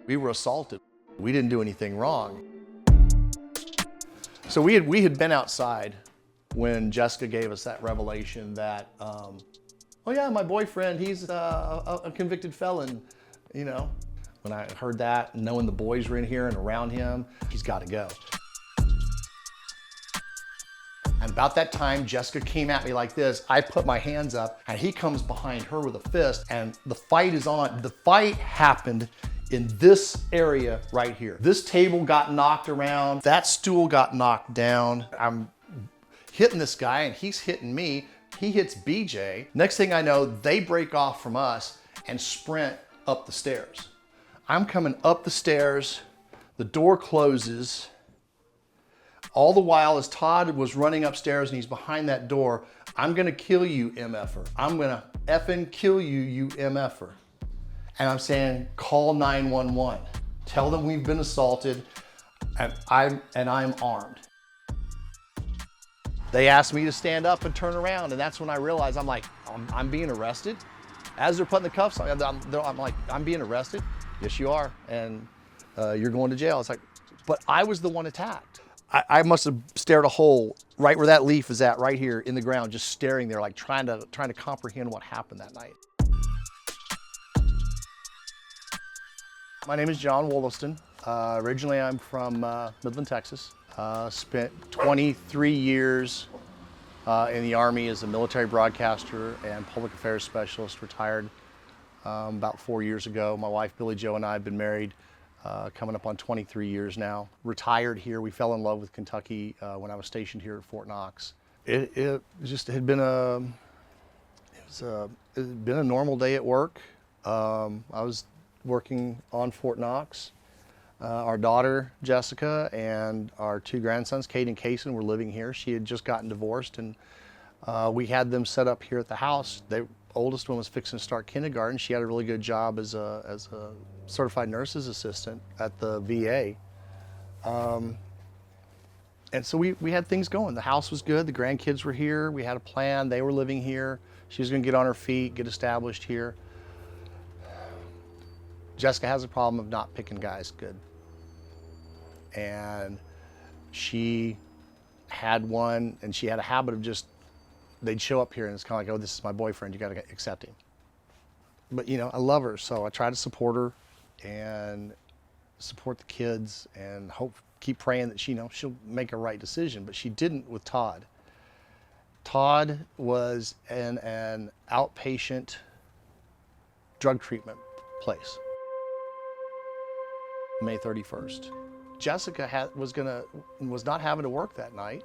We were assaulted. We didn't do anything wrong. So we had been outside when Jessica gave us that revelation that, oh yeah, my boyfriend, he's a convicted felon, you know. When I heard that, knowing the boys were in here and around him, he's got to go. And about that time, Jessica came at me like this. I put my hands up and he comes behind her with a fist and the fight is on. The fight happened in this area right here. This table got knocked around. That stool got knocked down. I'm hitting this guy and he's hitting me. He hits BJ. Next thing I know, they break off from us and sprint up the stairs. I'm coming up the stairs. The door closes. All the while, as Todd was running upstairs and he's behind that door, I'm gonna kill you, MFer. I'm gonna effing kill you, you MFer. And I'm saying, call 911. Tell them we've been assaulted and I'm armed. They asked me to stand up and turn around, and that's when I realized I'm being arrested. As they're putting the cuffs on, I'm like, I'm being arrested? Yes, you are, and you're going to jail. It's like, but I was the one attacked. I must have stared a hole right where that leaf is at, right here in the ground, just staring there, like trying to comprehend what happened that night. My name is John Wollaston. Originally, I'm from Midland, Texas. Spent 23 years in the Army as a military broadcaster and public affairs specialist. Retired about 4 years ago. My wife, Billy Jo, and I have been married coming up on 23 years now. Retired here. We fell in love with Kentucky when I was stationed here at Fort Knox. It just had been it had been a normal day at work. I was working on Fort Knox. Our daughter, Jessica, and our two grandsons, Kate and Kason, were living here. She had just gotten divorced, and we had them set up here at the house. The oldest one was fixing to start kindergarten. She had a really good job as a certified nurse's assistant at the VA. And so we had things going. The house was good. The grandkids were here. We had a plan. They were living here. She was going to get on her feet, get established here. Jessica has a problem of not picking guys good. And she had one, and she had a habit of just, they'd show up here and it's kind of like, oh, this is my boyfriend, you got to accept him. But you know, I love her, so I try to support her and support the kids and keep praying that she'll make a right decision, but she didn't with Todd. Todd was in an outpatient drug treatment place. May 31st. Jessica was not having to work that night,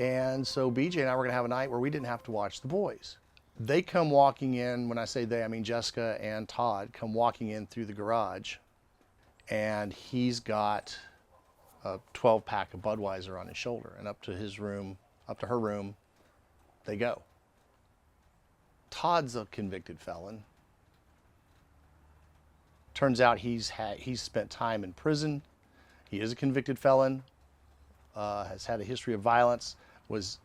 and so BJ and I were going to have a night where we didn't have to watch the boys. They come walking in. When I say they, I mean Jessica and Todd come walking in through the garage, and he's got a 12-pack of Budweiser on his shoulder, and up to her room, they go. Todd's a convicted felon. Turns out he's spent time in prison. He is a convicted felon, has had a history of violence,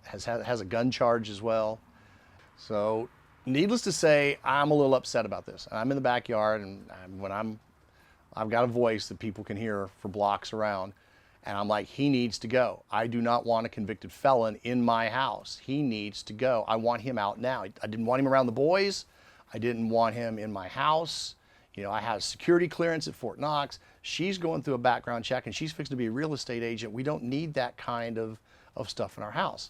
has a gun charge as well. So needless to say, I'm a little upset about this. I'm in the backyard, and I've got a voice that people can hear for blocks around, and I'm like, he needs to go. I do not want a convicted felon in my house. He needs to go. I want him out now. I didn't want him around the boys. I didn't want him in my house. You know, I have security clearance at Fort Knox. She's going through a background check, and she's fixing to be a real estate agent. We don't need that kind of stuff in our house.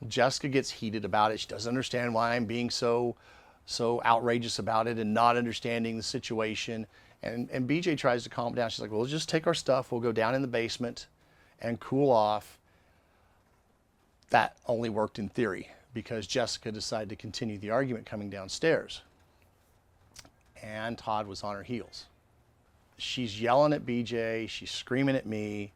Well, Jessica gets heated about it. She doesn't understand why I'm being so outrageous about it and not understanding the situation. And BJ tries to calm down. She's like, well, let's just take our stuff. We'll go down in the basement and cool off. That only worked in theory because Jessica decided to continue the argument coming downstairs. And Todd was on her heels. She's yelling at BJ, she's screaming at me,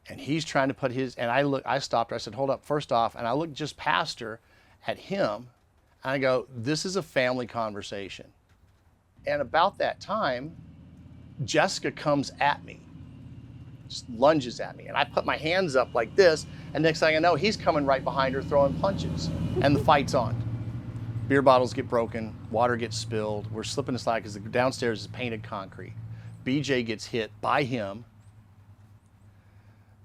and he's trying to put his, and I stopped her, I said, hold up, first off, and I looked just past her at him, and I go, this is a family conversation. And about that time, Jessica comes at me, just lunges at me, and I put my hands up like this, and next thing I know, he's coming right behind her throwing punches, and the fight's on. Beer bottles get broken, water gets spilled, we're slipping and sliding because the downstairs is painted concrete. BJ gets hit by him.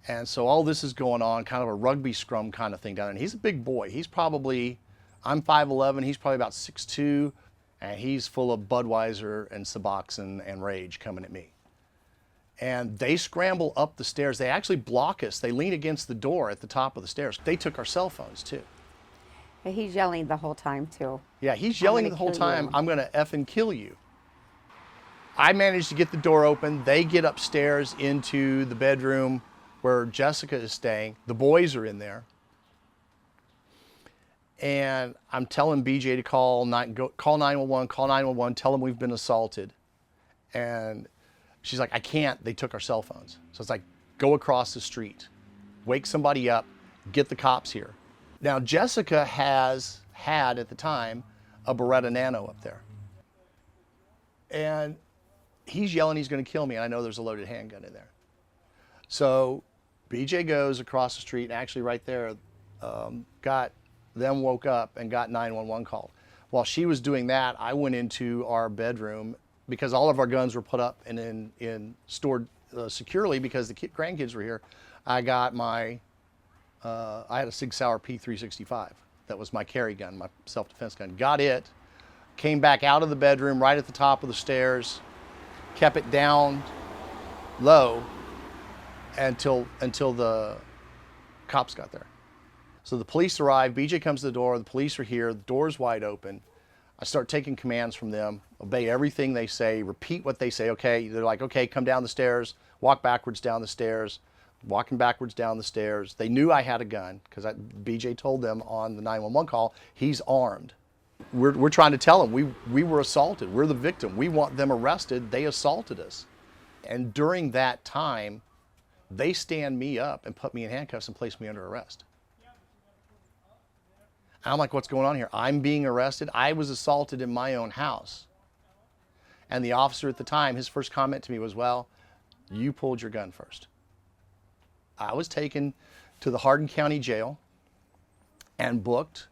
And so all this is going on, kind of a rugby scrum kind of thing down there. And he's a big boy. He's probably, I'm 5'11", he's probably about 6'2", and he's full of Budweiser and Suboxone and rage coming at me. And they scramble up the stairs. They actually block us. They lean against the door at the top of the stairs. They took our cell phones too. He's yelling the whole time too. Yeah, he's yelling the whole time, I'm gonna effing kill you. I managed to get the door open. They get upstairs into the bedroom where Jessica is staying. The boys are in there. And I'm telling BJ to call 911, tell them we've been assaulted. And she's like, I can't, they took our cell phones. So it's like, go across the street, wake somebody up, get the cops here. Now, Jessica had at the time a Beretta Nano up there. And he's yelling he's gonna kill me, and I know there's a loaded handgun in there. So BJ goes across the street, and actually right there, woke up and got 911 called. While she was doing that, I went into our bedroom because all of our guns were put up and stored securely because the grandkids were here. I got my, I had a Sig Sauer P365. That was my carry gun, my self-defense gun. Got it, came back out of the bedroom right at the top of the stairs, kept it down low until the cops got there. So the police arrive, BJ comes to the door, the police are here, the door's wide open. I start taking commands from them, obey everything they say, repeat what they say. Okay, they're like, okay, come down the stairs, walk backwards down the stairs, walking backwards down the stairs. They knew I had a gun because BJ told them on the 911 call, he's armed. We're trying to tell them we were assaulted, we're the victim, we want them arrested, they assaulted us. And during that time, they stand me up and put me in handcuffs and place me under arrest. And I'm like, what's going on here? I'm being arrested. I was assaulted in my own house. And the officer at the time, his first comment to me was, well, you pulled your gun first. I was taken to the Hardin County Jail and booked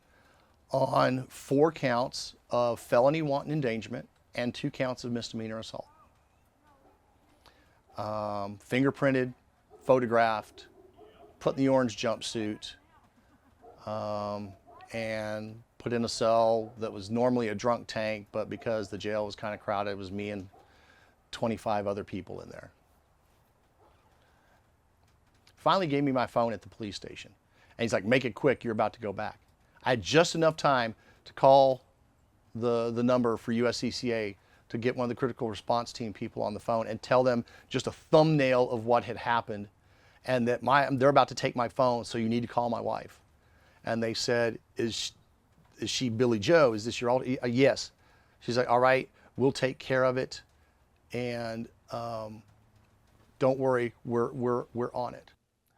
on 4 counts of felony wanton endangerment and 2 counts of misdemeanor assault. Fingerprinted, photographed, put in the orange jumpsuit, and put in a cell that was normally a drunk tank, but because the jail was kind of crowded, it was me and 25 other people in there. Finally gave me my phone at the police station. And he's like, make it quick, you're about to go back. I had just enough time to call the number for USCCA to get one of the critical response team people on the phone and tell them just a thumbnail of what had happened and that they're about to take my phone, so you need to call my wife. And they said, is she Billy Joe? Is this your old? Yes. She's like, all right, we'll take care of it. And don't worry, we're on it.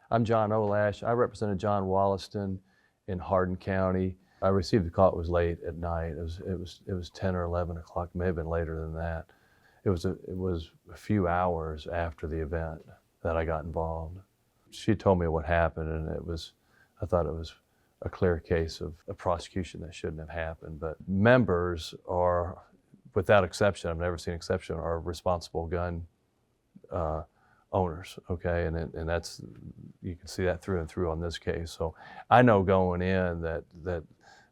I'm John Olash. I represented John Wollaston in Hardin County. I received the call. It was late at night. It was 10 or 11 o'clock. May have been later than that. It was a few hours after the event that I got involved. She told me what happened, and I thought it was a clear case of a prosecution that shouldn't have happened. But members are, without exception, I've never seen exception, are responsible gun owners, okay? And that's, you can see that through and through on this case. So I know going in that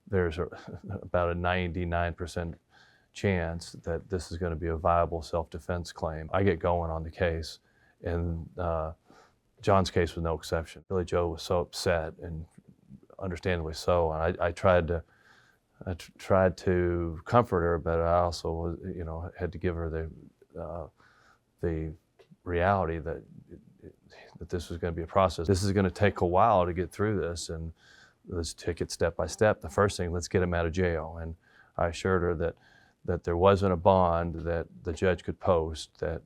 there's about a 99% chance that this is going to be a viable self-defense claim. I get going on the case, and John's case was no exception. Billy Joe was so upset, and understandably so, and I tried to comfort her, but I also, had to give her the reality that this was going to be a process. This is going to take a while to get through this, and let's take it step by step. The first thing, let's get him out of jail. And I assured her that there wasn't a bond that the judge could post, that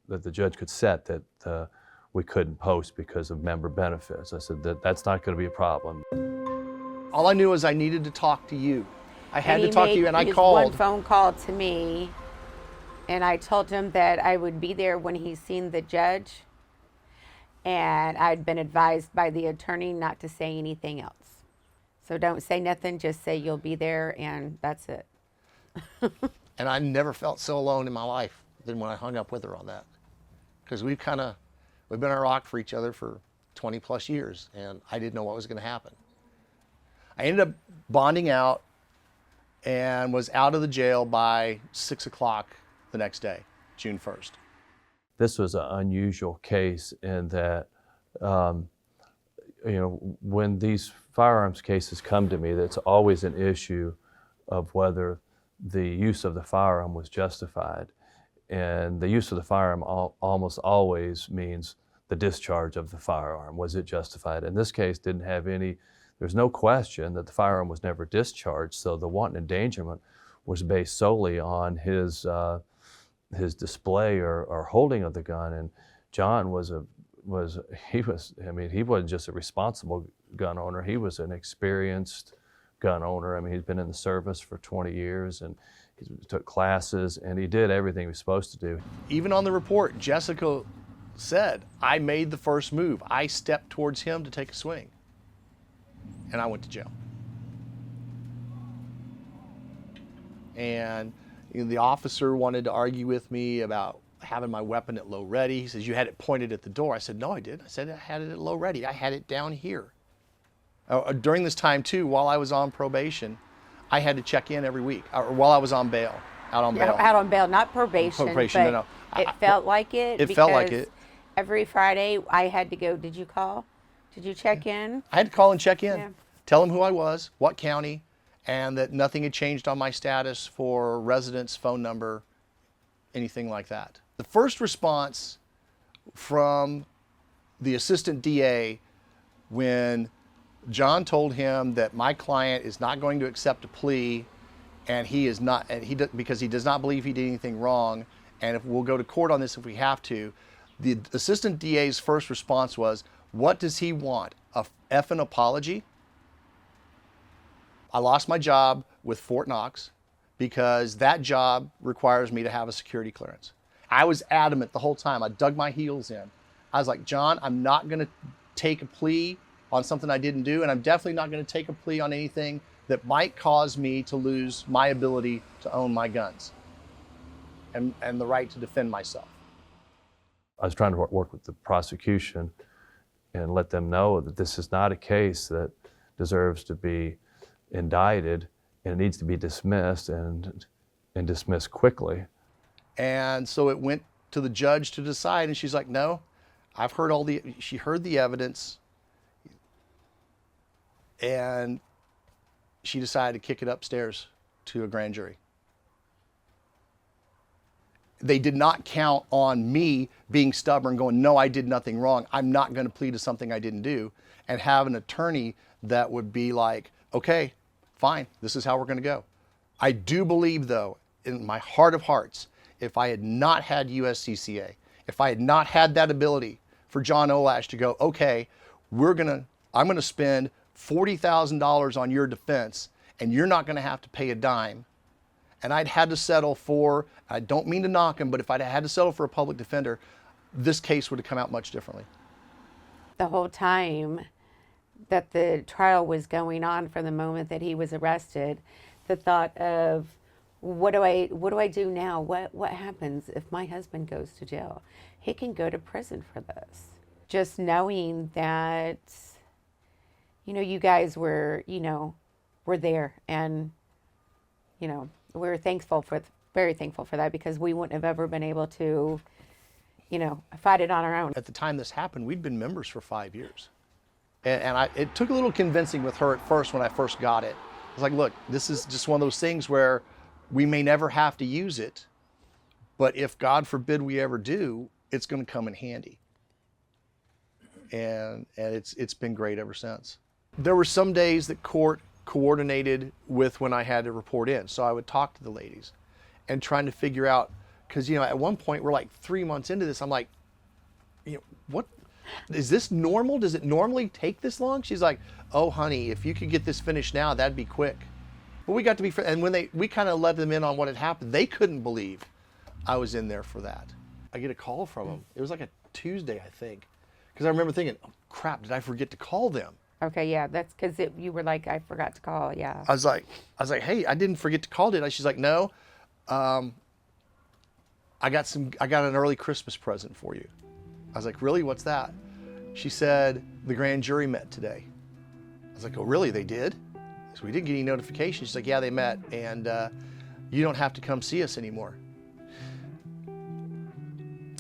the judge could set, that we couldn't post because of member benefits. I said that's not going to be a problem. All I knew was I needed to talk to you. I had to talk to you, and I called. One phone call to me, and I told him that I would be there when he seen the judge, and I'd been advised by the attorney not to say anything else. So don't say nothing, just say you'll be there, and that's it. And I never felt so alone in my life. than when I hung up with her on that. Because we've been a rock for each other for 20 plus years, and I didn't know what was going to happen. I ended up bonding out and was out of the jail by 6 o'clock the next day, June 1st. This was an unusual case in that, when these firearms cases come to me, that's always an issue of whether the use of the firearm was justified. And the use of the firearm almost always means the discharge of the firearm. Was it justified? In this case, didn't have any, there's no question that the firearm was never discharged, so the wanton endangerment was based solely on his display or holding of the gun. And John he wasn't just a responsible gun owner, he was an experienced gun owner. I mean, he'd been in the service for 20 years and he took classes and he did everything he was supposed to do. Even on the report, Jessica said, I made the first move. I stepped towards him to take a swing, and I went to jail. And the officer wanted to argue with me about having my weapon at low ready. He says, you had it pointed at the door. I said, no, I didn't. I said, I had it at low ready. I had it down here. During this time, too, while I was on probation, I had to check in every week, or while I was on bail, out on bail. Out on bail, not probation. Probation, but no. It felt like it. It felt like it. Every Friday, I had to go. Did you call? Did you check in? I had to call and check in, Yeah. tell them who I was, what county, and that nothing had changed on my status for residence, phone number, anything like that. The first response from the assistant DA when John told him that my client is not going to accept a plea, and because he does not believe he did anything wrong, and if we'll go to court on this if we have to. The assistant DA's first response was, what does he want? A effing apology? I lost my job with Fort Knox because that job requires me to have a security clearance. I was adamant the whole time. I dug my heels in. I was like, John, I'm not going to take a plea on something I didn't do, and I'm definitely not going to take a plea on anything that might cause me to lose my ability to own my guns and the right to defend myself. I was trying to work with the prosecution and let them know that this is not a case that deserves to be indicted, and it needs to be dismissed and dismissed quickly. And so it went to the judge to decide, and she's like, no, she heard the evidence, and she decided to kick it upstairs to a grand jury. They did not count on me being stubborn, going, no, I did nothing wrong. I'm not going to plead to something I didn't do, and have an attorney that would be like, okay, fine, this is how we're going to go. I do believe, though, in my heart of hearts, if I had not had USCCA, if I had not had that ability for John Olash to go, okay, I'm going to spend $40,000 on your defense, and you're not going to have to pay a dime. And I'd had to settle for, I don't mean to knock him, but if I'd had to settle for a public defender, this case would have come out much differently. The whole time that the trial was going on, from the moment that he was arrested, the thought of, what do I do now? What happens if my husband goes to jail? He can go to prison for this. Just knowing that, you guys were there, and, we're very thankful for that, because we wouldn't have ever been able to, fight it on our own. At the time this happened, we'd been members for 5 years. And it took a little convincing with her at first when I first got it. I was like, look, this is just one of those things where we may never have to use it, but if God forbid we ever do, it's going to come in handy. And it's been great ever since. There were some days that court coordinated with when I had to report in. So I would talk to the ladies and trying to figure out, because, at one point we're like 3 months into this. I'm like, what, is this normal? Does it normally take this long? She's like, oh, honey, if you could get this finished now, that'd be quick. But we got to be, and when we kind of let them in on what had happened, they couldn't believe I was in there for that. I get a call from them. It was like a Tuesday, I think. Because I remember thinking, oh, crap, did I forget to call them? Okay, yeah, that's because you were like, I forgot to call, yeah. I was like, hey, I didn't forget to call, did I? She's like, no. I got an early Christmas present for you. I was like, really? What's that? She said, the grand jury met today. I was like, oh, really? They did? So we didn't get any notification. She's like, yeah, they met, and you don't have to come see us anymore. I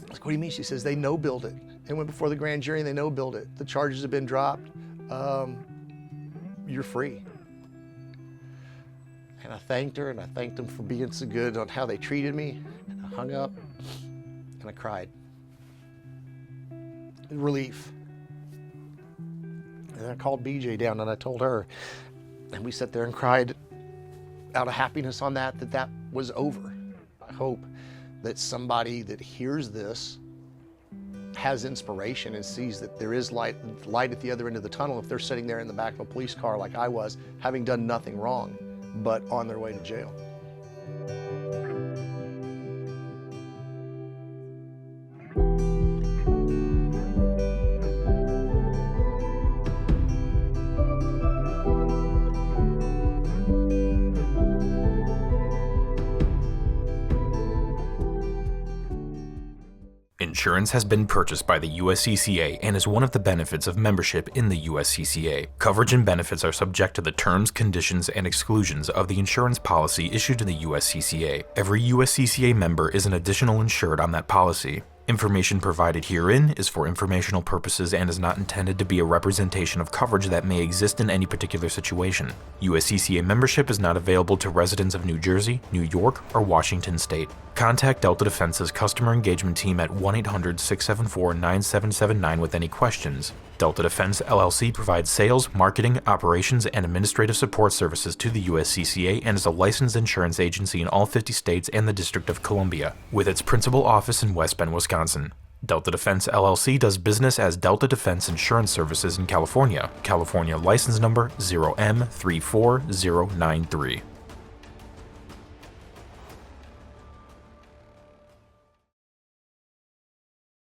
was like, what do you mean? She says, they no-billed it. It went before the grand jury and they no-billed it. The charges have been dropped. You're free. And I thanked her, and I thanked them for being so good on how they treated me. And I hung up and I cried. Relief. And then I called BJ down and I told her, and we sat there and cried out of happiness on that was over. I hope that somebody that hears this has inspiration and sees that there is light at the other end of the tunnel if they're sitting there in the back of a police car like I was, having done nothing wrong, but on their way to jail. Insurance has been purchased by the USCCA and is one of the benefits of membership in the USCCA. Coverage and benefits are subject to the terms, conditions, and exclusions of the insurance policy issued to the USCCA. Every USCCA member is an additional insured on that policy. Information provided herein is for informational purposes and is not intended to be a representation of coverage that may exist in any particular situation. USCCA membership is not available to residents of New Jersey, New York, or Washington State. Contact Delta Defense's customer engagement team at 1-800-674-9779 with any questions. Delta Defense LLC provides sales, marketing, operations, and administrative support services to the USCCA and is a licensed insurance agency in all 50 states and the District of Columbia, with its principal office in West Bend, Wisconsin. Delta Defense LLC does business as Delta Defense Insurance Services in California. California license number 0M34093.